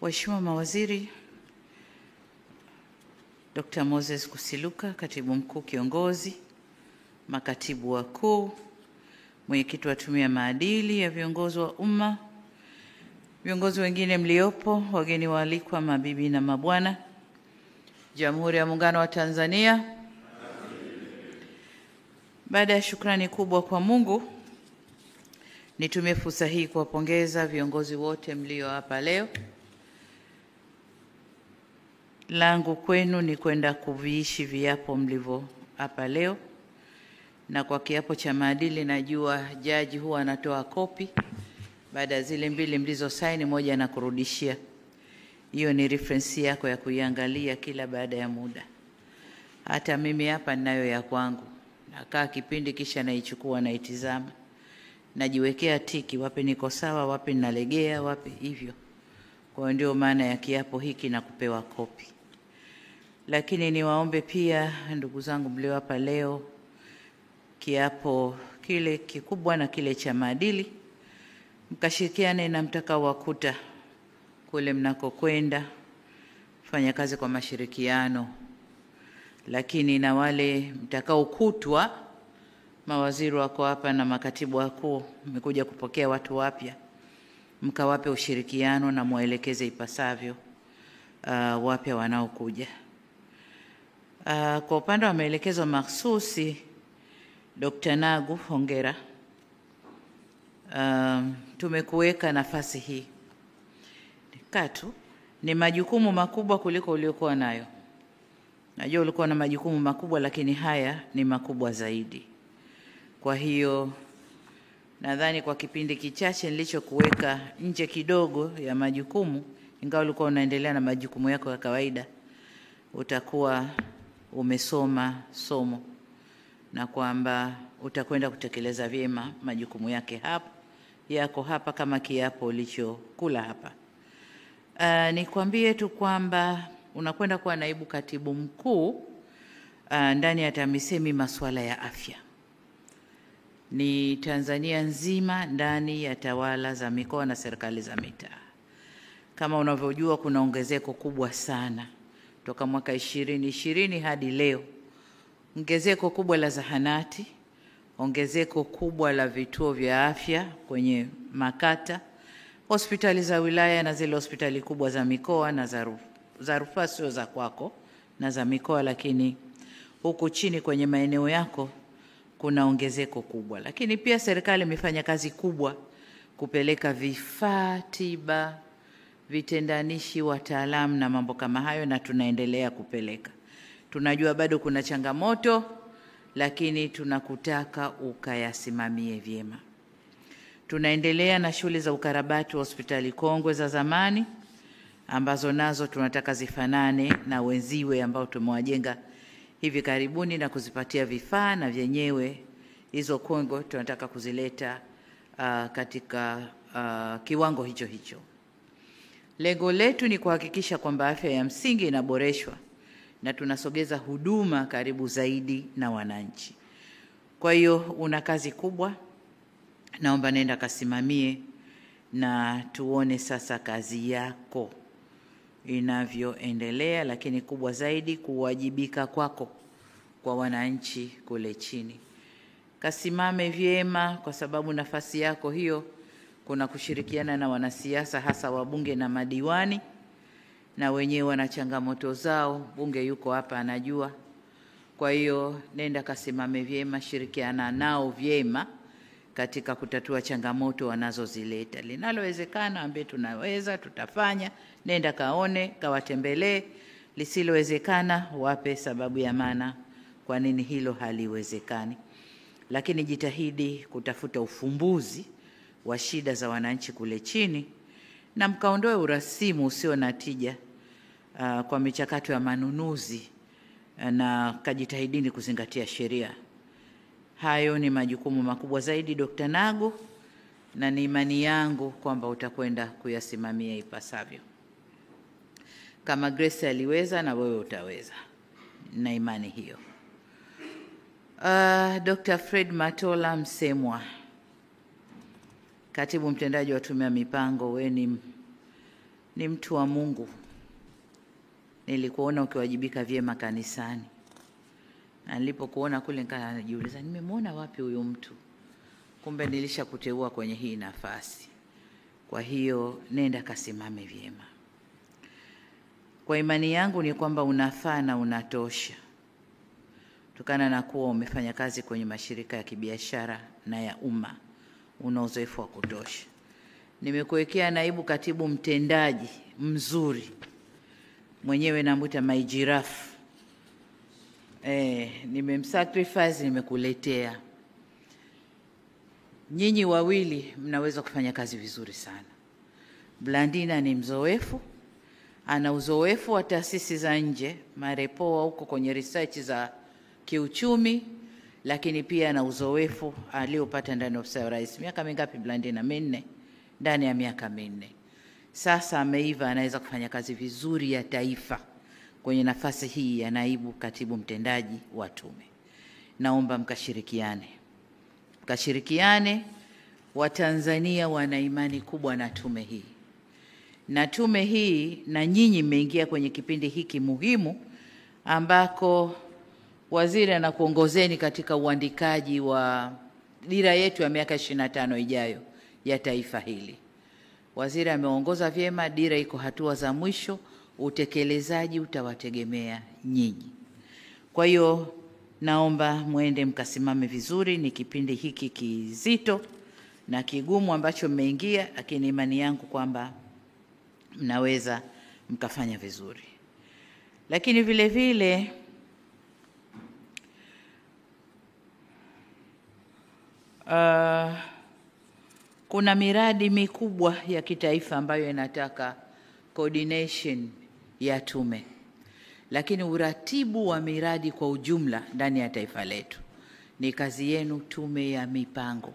Waheshimiwa mawaziri, Dr. Moses Kusiluka, Katibu Mkuu Kiongozi, makatibu wakuu, mwenyekiti wa Tume ya Maadili ya Viongozi wa Umma, viongozi wengine mliopo, wageni waalikwa, mabibi na mabwana, Jamhuri ya Muungano wa Tanzania. Baada ya shukrani kubwa kwa Mungu, nitumie fursa hii kuwapongeza viongozi wote mlio hapa leo. Langu kwenu ni kwenda kuviishi viapo mlivyo hapa leo, na kwa kiapo cha maadili najua jaji huwa anatoa kopi baada ya zile mbili mlizo saini, moja na kurudishia. Hiyo ni reference yako ya kuiangalia kila baada ya muda. Hata mimi hapa ninayo ya kwangu, nakaa kipindi kisha naichukua na itizama, najiwekea tiki, wapi niko sawa, wapi ninalegea, wapi hivyo. Kwa ndio maana ya kiapo hiki na kupewa kopi. Lakini niwaombe pia ndugu zangu mlio hapa leo, kiapo kile kikubwa na kile cha maadili, mkashirikiane na mtakao wakuta kule mnakokwenda, fanya kazi kwa mashirikiano. Lakini na wale mtakao kutwa, mawaziri wako hapa na makatibu wakuu, mmekuja kupokea watu wapya, mkawape ushirikiano na muelekeze ipasavyo wapya wanaokuja. Kwa upande wa maelekezo mahsusi, Dr. Nagu, hongera. Tumekuweka nafasi hii. Katu, ni majukumu makubwa kuliko uliokuwa nayo. Najua ulikuwa na majukumu makubwa, lakini haya ni makubwa zaidi. Kwa hiyo, nadhani kwa kipindi kichache nilichokuweka nje kidogo ya majukumu, ingawa ulikuwa unaendelea na majukumu yako ya kawaida, utakuwa umesoma somo na kwamba utakwenda kutekeleza vyema majukumu yako hapa kama kiapo ulichokula hapa. Nikwambie tu kwamba unakwenda kuwa naibu katibu mkuu ndani ya TAMISEMI masuala ya afya. Ni Tanzania nzima ndani ya tawala za mikoa na serikali za mitaa. Kama unavyojua kuna ongezeko kubwa sana toka mwaka 2020 hadi leo. Ongezeko kubwa la zahanati, ongezeko kubwa la vituo vya afya kwenye makata, hospitali za wilaya na zile hospitali kubwa za mikoa na za rufaa, sio za kwako na za mikoa, lakini huku chini kwenye maeneo yako kuna ongezeko kubwa. Lakini pia serikali imefanya kazi kubwa kupeleka vifaa tiba, vitendanishi, wataalamu na mambo kama hayo, na tunaendelea kupeleka. Tunajua bado kuna changamoto, lakini tunakutaka ukayasimamie vyema. Tunaendelea na shughuli za ukarabati wa hospitali kongwe za zamani, ambazo nazo tunataka zifanane na wenziwe ambao tumewajenga hivi karibuni na kuzipatia vifaa, na vyenyewe hizo kongwe tunataka kuzileta katika kiwango hicho hicho. Lengo letu ni kuhakikisha kwamba afya ya msingi inaboreshwa na tunasogeza huduma karibu zaidi na wananchi. Kwa hiyo una kazi kubwa, naomba nenda kasimamie na tuone sasa kazi yako inavyoendelea, lakini kubwa zaidi kuwajibika kwako kwa wananchi kule chini. Kasimame vyema, kwa sababu nafasi yako hiyo kuna kushirikiana na wanasiasa, hasa wabunge na madiwani, na wenyewe wana changamoto zao. Bunge yuko hapa anajua. Kwa hiyo nenda kasimame vyema, shirikiana nao vyema katika kutatua changamoto wanazozileta. Linalowezekana ambaye tunaweza tutafanya, nenda kaone, kawatembelee. Lisilowezekana wape sababu ya maana kwa nini hilo haliwezekani. Lakini jitahidi kutafuta ufumbuzi wa shida za wananchi kule chini, na mkaondoe urasimu usio na tija kwa michakato ya manunuzi, na kajitahidini kuzingatia sheria. Hayo ni majukumu makubwa zaidi, Dr. Nagu, na ni imani yangu kwamba utakwenda kuyasimamia ipasavyo. Kama Grace aliweza, na wewe utaweza, na imani hiyo. Dr. Fred Matola Msemwa, Katibu Mtendaji wa Tume ya Mipango, wewe ni mtu wa Mungu. Nilikuona ukiwajibika vyema kanisani. Na nilipokuona kule nikajiuliza nimemwona wapi huyu mtu? Kumbe nilishakuteua kwenye hii nafasi. Kwa hiyo nenda kasimame vyema. Kwa imani yangu ni kwamba unafaa na unatosha, kutokana na kuwa umefanya kazi kwenye mashirika ya kibiashara na ya umma, una uzoefu wa kutosha. Nimekuwekea naibu katibu mtendaji mzuri, mwenyewe namuita my giraffe. Nimemsacrifice, nimekuletea. Nyinyi wawili mnaweza kufanya kazi vizuri sana. Blandina ni mzoefu, ana uzoefu wa taasisi za nje, marepoa huko kwenye research za kiuchumi, lakini pia ana uzoefu aliopata ndani ya ofisi ya Rais. Miaka mingapi Blandina? 4. Ndani ya miaka 4. Sasa ameiva, anaweza kufanya kazi vizuri ya taifa kwenye nafasi hii ya naibu katibu mtendaji wa tume. Naomba mkashirikiane. Mkashirikiane. Watanzania wana imani kubwa na tume hii. Na tume hii, na nyinyi mmeingia kwenye kipindi hiki muhimu ambako waziri anakuongozeni katika uandikaji wa dira yetu ya miaka 25 ijayo ya taifa hili. Waziri ameongoza vyema, dira iko hatua za mwisho, utekelezaji utawategemea nyinyi. Kwa hiyo naomba muende mkasimame vizuri. Ni kipindi hiki kizito na kigumu ambacho mmeingia, lakini imani yangu kwamba mnaweza mkafanya vizuri. Lakini vile vile kuna miradi mikubwa ya kitaifa ambayo inataka coordination ya tume. Lakini uratibu wa miradi kwa ujumla ndani ya taifa letu ni kazi yenu, tume ya mipango.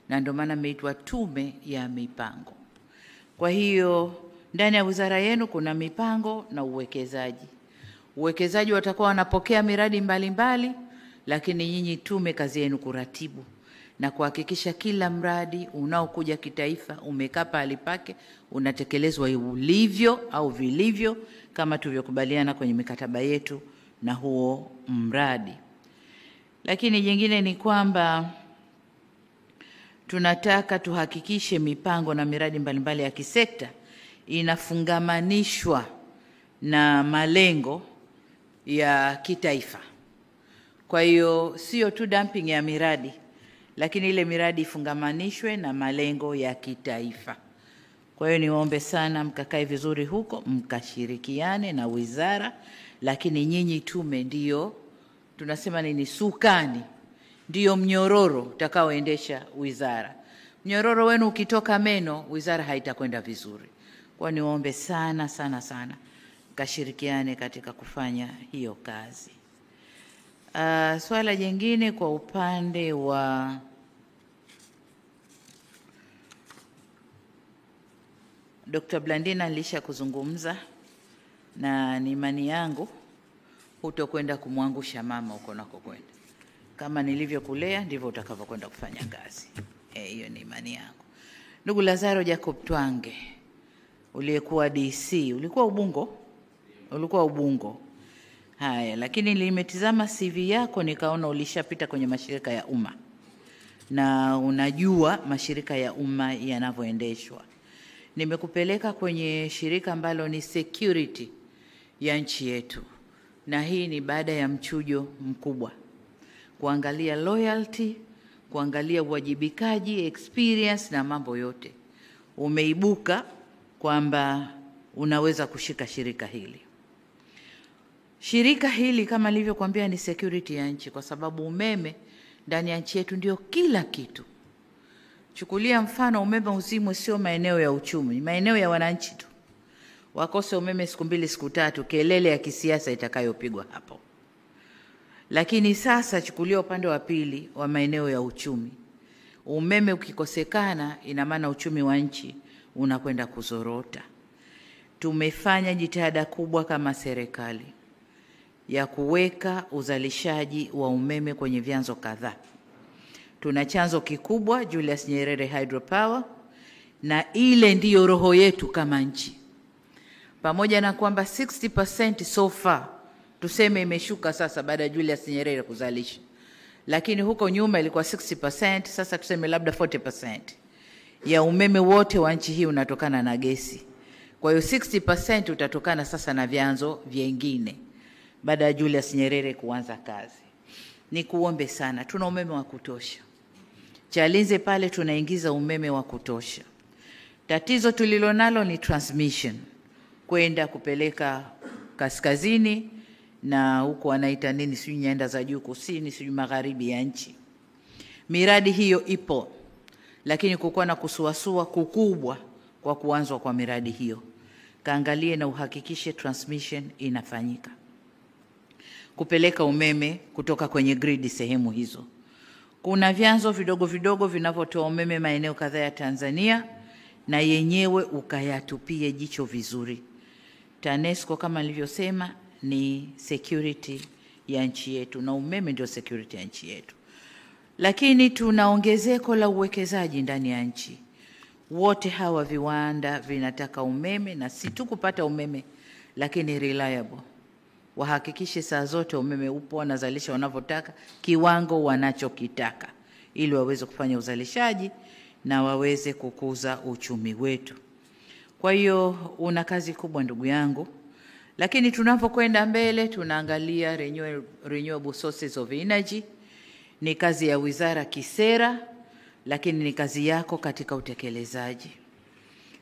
Na ndio maana imeitwa tume ya mipango. Kwa hiyo ndani ya wizara yenu kuna mipango na uwekezaji. Uwekezaji watakuwa wanapokea miradi mbalimbali, lakini nyinyi tume kazi yenu kuratibu na kuhakikisha kila mradi unaokuja kitaifa umekaa pahali pake, unatekelezwa ulivyo au vilivyo kama tulivyokubaliana kwenye mikataba yetu na huo mradi. Lakini jingine ni kwamba tunataka tuhakikishe mipango na miradi mbalimbali ya kisekta inafungamanishwa na malengo ya kitaifa. Kwa hiyo sio tu dumping ya miradi, lakini ile miradi ifungamanishwe na malengo ya kitaifa. Kwa hiyo niombe sana mkakae vizuri huko, mkashirikiane na wizara, lakini nyinyi tume ndio tunasema nini, sukani, ndio mnyororo utakaoendesha wizara. Mnyororo wenu ukitoka meno, wizara haitakwenda vizuri. Kwa niombe sana sana sana mkashirikiane katika kufanya hiyo kazi. Swala jingine kwa upande wa Dr. Blandina nilisha kuzungumza, na ni imani yangu hutokwenda kumwangusha mama huko nakokwenda. Kama nilivyokulea ndivyo utakavyokwenda kufanya kazi. Hiyo ni imani yangu. Ndugu Lazaro Jacob Twange, uliyekuwa DC, ulikuwa Ubungo. Haya, lakini nimetizama CV yako nikaona ulishapita kwenye mashirika ya umma. Na unajua mashirika ya umma yanavyoendeshwa. Nimekupeleka kwenye shirika ambalo ni security ya nchi yetu. Na hii ni baada ya mchujo mkubwa. Kuangalia loyalty, kuangalia uwajibikaji, experience na mambo yote. Umeibuka kwamba unaweza kushika shirika hili. Shirika hili kama nilivyokuambia ni security ya nchi, kwa sababu umeme ndani ya nchi yetu ndio kila kitu. Chukulia mfano, umeme uzimwe sio maeneo ya uchumi, maeneo ya wananchi tu. Wakose umeme siku 2 siku 3, kelele ya kisiasa itakayopigwa hapo. Lakini sasa chukulia upande wa pili wa maeneo ya uchumi. Umeme ukikosekana, ina maana uchumi wa nchi unakwenda kuzorota. Tumefanya jitihada kubwa kama serikali ya kuweka uzalishaji wa umeme kwenye vyanzo kadhaa. Tuna chanzo kikubwa Julius Nyerere Hydropower, na ile ndiyo roho yetu kama nchi. pamoja na kwamba 60% so far tuseme imeshuka sasa baada ya Julius Nyerere kuzalisha, lakini huko nyuma ilikuwa 60%, sasa tuseme labda 40% ya umeme wote wa nchi hii unatokana na gesi. Kwa hiyo 60% utatokana sasa na vyanzo vingine baada ya Julius Nyerere kuanza kazi. Ni kuombe sana, tuna umeme wa kutosha. Chalinze pale tunaingiza umeme wa kutosha. Tatizo tulilonalo ni transmission, kwenda kupeleka kaskazini na huko wanaita nini, sijui nyanda za juu kusini, sijui magharibi ya nchi. Miradi hiyo ipo, lakini kukuwa na kusuasua kukubwa kwa kuanzwa kwa miradi hiyo. Kaangalie na uhakikishe transmission inafanyika, kupeleka umeme kutoka kwenye grid sehemu hizo. Kuna vyanzo vidogo vidogo vinavyotoa umeme maeneo kadhaa ya Tanzania, na yenyewe ukayatupie jicho vizuri. TANESCO kama nilivyosema ni security ya nchi yetu, na umeme ndio security ya nchi yetu. Lakini tuna ongezeko la uwekezaji ndani ya nchi. Wote hawa viwanda vinataka umeme, na si tu kupata umeme lakini reliable. Wahakikishe saa zote umeme upo, wanazalisha wanavyotaka, kiwango wanachokitaka, ili waweze kufanya uzalishaji na waweze kukuza uchumi wetu. Kwa hiyo una kazi kubwa ndugu yangu, lakini tunapokwenda mbele tunaangalia renewable sources of energy. Ni kazi ya wizara kisera, lakini ni kazi yako katika utekelezaji.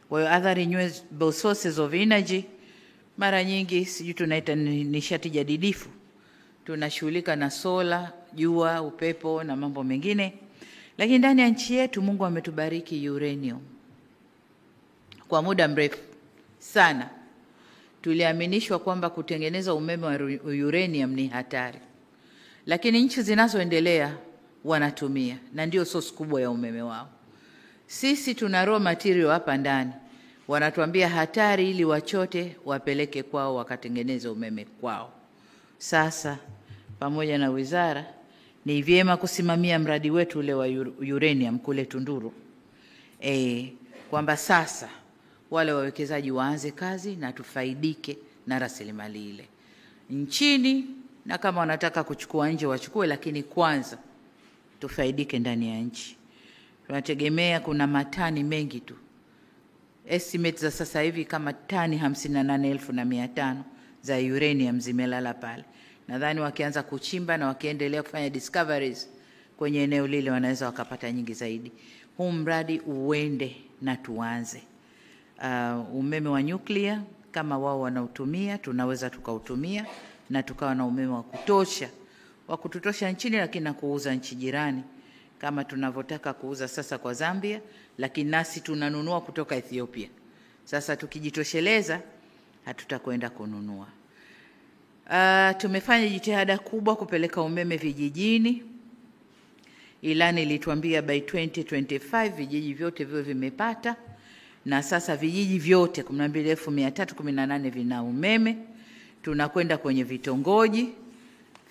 Kwa hiyo other renewable sources of energy, mara nyingi sijui tunaita nishati jadidifu, tunashughulika na sola, jua, upepo na mambo mengine. Lakini ndani ya nchi yetu Mungu ametubariki uranium. Kwa muda mrefu sana tuliaminishwa kwamba kutengeneza umeme wa uranium ni hatari, lakini nchi zinazoendelea wanatumia, na ndio source kubwa ya umeme wao. Sisi tuna raw material hapa ndani, wanatuambia hatari, ili wachote wapeleke kwao wakatengeneze umeme kwao. Sasa pamoja na wizara ni vyema kusimamia mradi wetu ule wa uranium kule Tunduru, kwamba sasa wale wawekezaji waanze kazi na tufaidike na rasilimali ile nchini, na kama wanataka kuchukua nje wachukue, lakini kwanza tufaidike ndani ya nchi. Tunategemea kuna matani mengi tu. Estimates za sasa hivi kama tani 58,500 za uranium zimelala pale. Nadhani wakianza kuchimba na wakiendelea kufanya discoveries kwenye eneo lile wanaweza wakapata nyingi zaidi. Huu mradi uende na tuanze. Umeme wa nyuklia kama wao wanautumia, tunaweza tukautumia na tukawa na umeme wa kututosha nchini, lakini na kuuza nchi jirani kama tunavyotaka kuuza sasa kwa Zambia, lakini nasi tunanunua kutoka Ethiopia. Sasa tukijitosheleza hatutakwenda kununua. Tumefanya jitihada kubwa kupeleka umeme vijijini. Ilani ilituambia by 2025 vijiji vyote viwe vimepata, na sasa vijiji vyote 12,318 vina umeme. Tunakwenda kwenye vitongoji.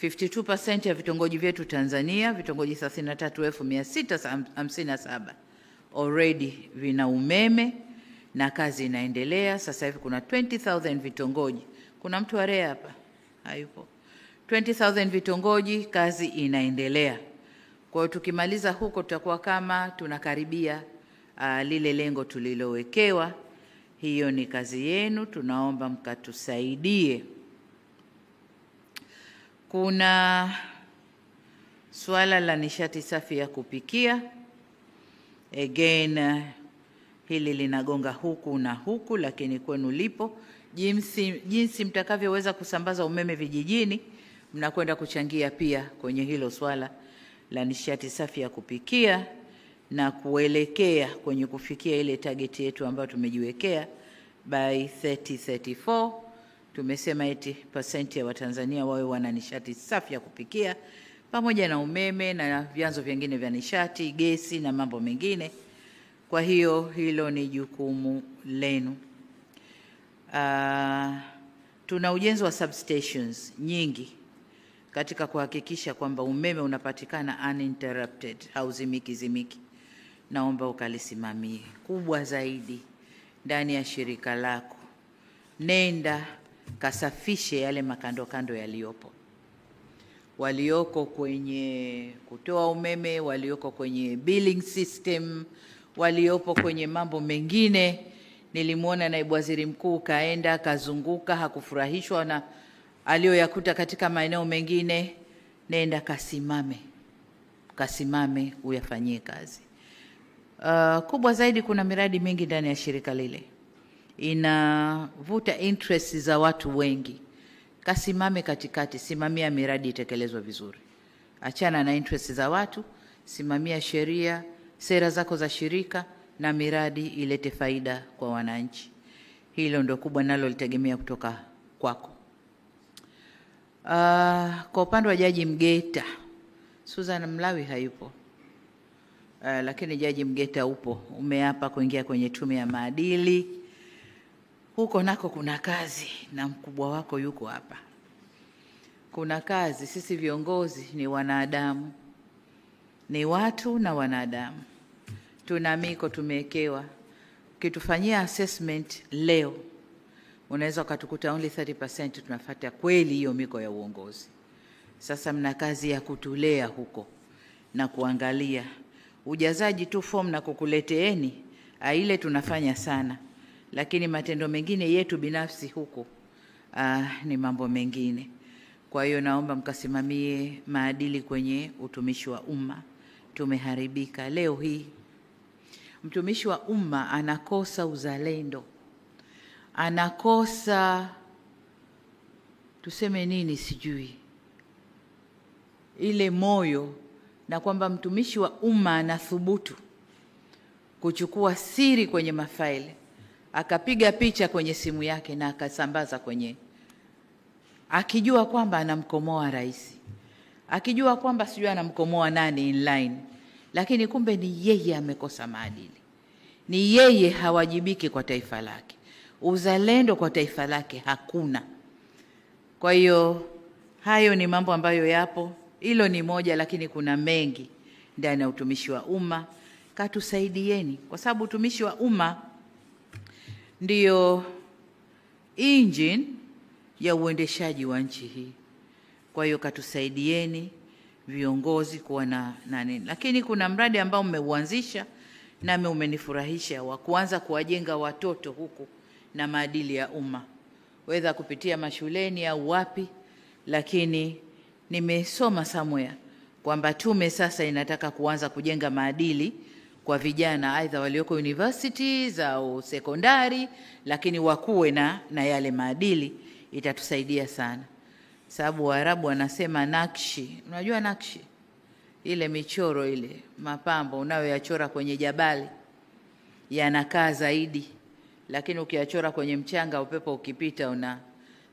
52% ya vitongoji vyetu Tanzania, vitongoji 33,657 already vina umeme, na kazi inaendelea. Sasa hivi kuna 20,000 vitongoji. Kuna mtu wa REA hapa? Hayupo. 20,000 vitongoji, kazi inaendelea. Kwa hiyo tukimaliza huko tutakuwa kama tunakaribia lile lengo tulilowekewa. Hiyo ni kazi yenu, tunaomba mkatusaidie. Kuna suala la nishati safi ya kupikia. Again, hili linagonga huku na huku, lakini kwenu lipo. Jinsi mtakavyoweza kusambaza umeme vijijini, mnakwenda kuchangia pia kwenye hilo swala la nishati safi ya kupikia, na kuelekea kwenye kufikia ile target yetu ambayo tumejiwekea by 2034. Tumesema 80% ya Watanzania wawe wana nishati safi ya kupikia, pamoja na umeme na vyanzo vingine vya nishati, gesi na mambo mengine. Kwa hiyo hilo ni jukumu lenu. Tuna ujenzi wa substations nyingi katika kuhakikisha kwamba umeme unapatikana uninterrupted, hauzimiki. Naomba ukalisimamie. Kubwa zaidi ndani ya shirika lako nenda kasafishe yale makando kando yaliyopo, walioko kwenye kutoa umeme, walioko kwenye billing system, waliopo kwenye mambo mengine. Nilimuona naibu waziri mkuu kaenda kazunguka, hakufurahishwa na aliyoyakuta katika maeneo mengine. Nenda kasimame uyafanyie kazi. Kubwa zaidi, kuna miradi mingi ndani ya shirika lile inavuta interest za watu wengi. Kasimame katikati, simamia miradi itekelezwe vizuri. Achana na interest za watu, simamia sheria, sera zako za shirika na miradi ilete faida kwa wananchi. Hilo ndio kubwa nalo litegemea kutoka kwako. Kwa upande wa Jaji Mgeta, Susan Mlawi hayupo. Lakini Jaji Mgeta upo, umeapa kuingia kwenye tume ya maadili. Huko nako kuna kazi na mkubwa wako yuko hapa. Kuna kazi, sisi viongozi ni wanadamu. Ni watu na wanadamu. Tuna miko tumewekewa. Ukitufanyia assessment leo, unaweza ukatukuta only 30% tunafuata kweli hiyo miko ya uongozi. Sasa mna kazi ya kutulea huko na kuangalia. Ujazaji tu form na kukuleteeni, ile tunafanya sana. Lakini matendo mengine yetu binafsi huko ni mambo mengine. Kwa hiyo naomba mkasimamie maadili kwenye utumishi wa umma. Tumeharibika leo hii. Mtumishi wa umma anakosa uzalendo. Anakosa, tuseme nini sijui, ile moyo, na kwamba mtumishi wa umma anathubutu kuchukua siri kwenye mafaili, akapiga picha kwenye simu yake na akasambaza kwenye, akijua kwamba anamkomoa rais, akijua kwamba sijui anamkomoa nani inline, lakini kumbe ni yeye amekosa maadili, ni yeye hawajibiki kwa taifa lake, uzalendo kwa taifa lake hakuna. Kwa hiyo hayo ni mambo ambayo yapo. Hilo ni moja, lakini kuna mengi ndani ya utumishi wa umma. Katusaidieni, kwa sababu utumishi wa umma ndio engine ya uendeshaji wa nchi hii. Kwa hiyo katusaidieni viongozi kuwa na nini. Lakini kuna mradi ambao mmeuanzisha nami umenifurahisha, wa kuanza kuwajenga watoto huku na maadili ya umma, whether kupitia mashuleni au wapi. Lakini nimesoma somewhere kwamba tume sasa inataka kuanza kujenga maadili kwa vijana, aidha walioko universities au sekondari, lakini wakuwe na yale maadili. Itatusaidia sana, sababu Waarabu wanasema nakshi. Unajua nakshi? Ile michoro ile mapambo unayoyachora kwenye jabali yanakaa zaidi, lakini ukiyachora kwenye mchanga upepo ukipita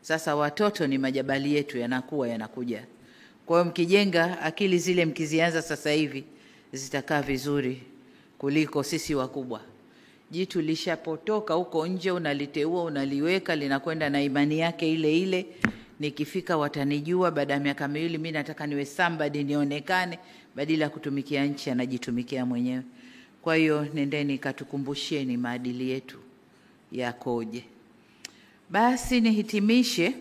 Sasa watoto ni majabali yetu, yanakuja. Kwa hiyo mkijenga akili zile, mkizianza sasa hivi, zitakaa vizuri kuliko sisi wakubwa. Jitu lishapotoka huko nje, unaliteua, unaliweka, linakwenda na imani yake ile ile. Nikifika watanijua, baada ya miaka miwili mimi nataka niwe somebody, nionekane, badala ya kutumikia nchi anajitumikia mwenyewe. Kwa hiyo nendeni katukumbusheni maadili yetu yakoje. Basi nihitimishe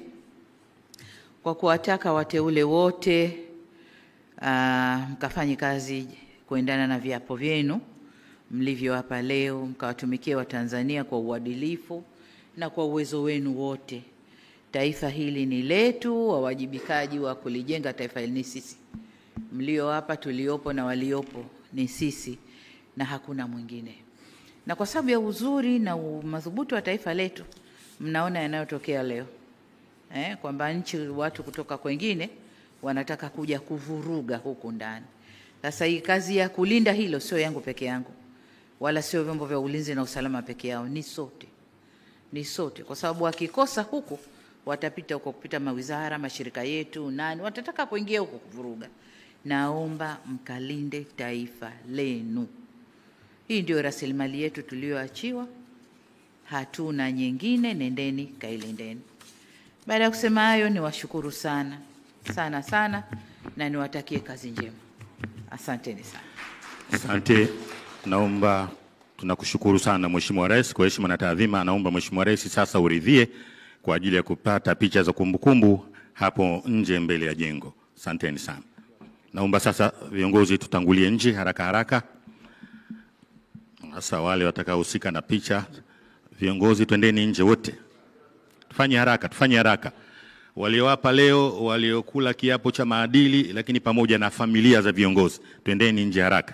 kwa kuwataka wateule wote mkafanye kazi kuendana na viapo vyenu mlivyo hapa leo, mkawatumikie Watanzania kwa uadilifu na kwa uwezo wenu wote. Taifa hili ni letu, wawajibikaji wa kulijenga taifa hili ni sisi. Mlio hapa, tuliopo na waliopo ni sisi na hakuna mwingine. Na kwa sababu ya uzuri na madhubuti wa taifa letu, mnaona yanayotokea leo. Kwamba nchi, watu kutoka kwingine wanataka kuja kuvuruga huku ndani. Sasa hii kazi ya kulinda hilo sio yangu peke yangu, wala sio vyombo vya ulinzi na usalama peke yao, ni sote. Ni sote, kwa sababu wakikosa huku watapita huko, kupita mawizara, mashirika yetu, watataka kuingia huko kuvuruga. Naomba mkalinde taifa lenu. Hii ndio rasilimali yetu tulioachiwa, hatuna nyingine. Nendeni kailindeni. Baada ya kusema hayo, niwashukuru sana sana sana na niwatakie kazi njema. Asanteni sana. Asante. Naomba, tunakushukuru sana Mheshimiwa Rais. Kwa heshima na taadhima, naomba Mheshimiwa Rais sasa uridhie kwa ajili ya kupata picha za kumbukumbu hapo nje mbele ya jengo. Asanteni sana. Naomba sasa viongozi tutangulie nje haraka haraka. Sasa wale watakaohusika na picha, viongozi twendeni nje wote. Tufanye haraka. Waliowapa leo, waliokula kiapo cha maadili, lakini pamoja na familia za viongozi, twendeni nje haraka.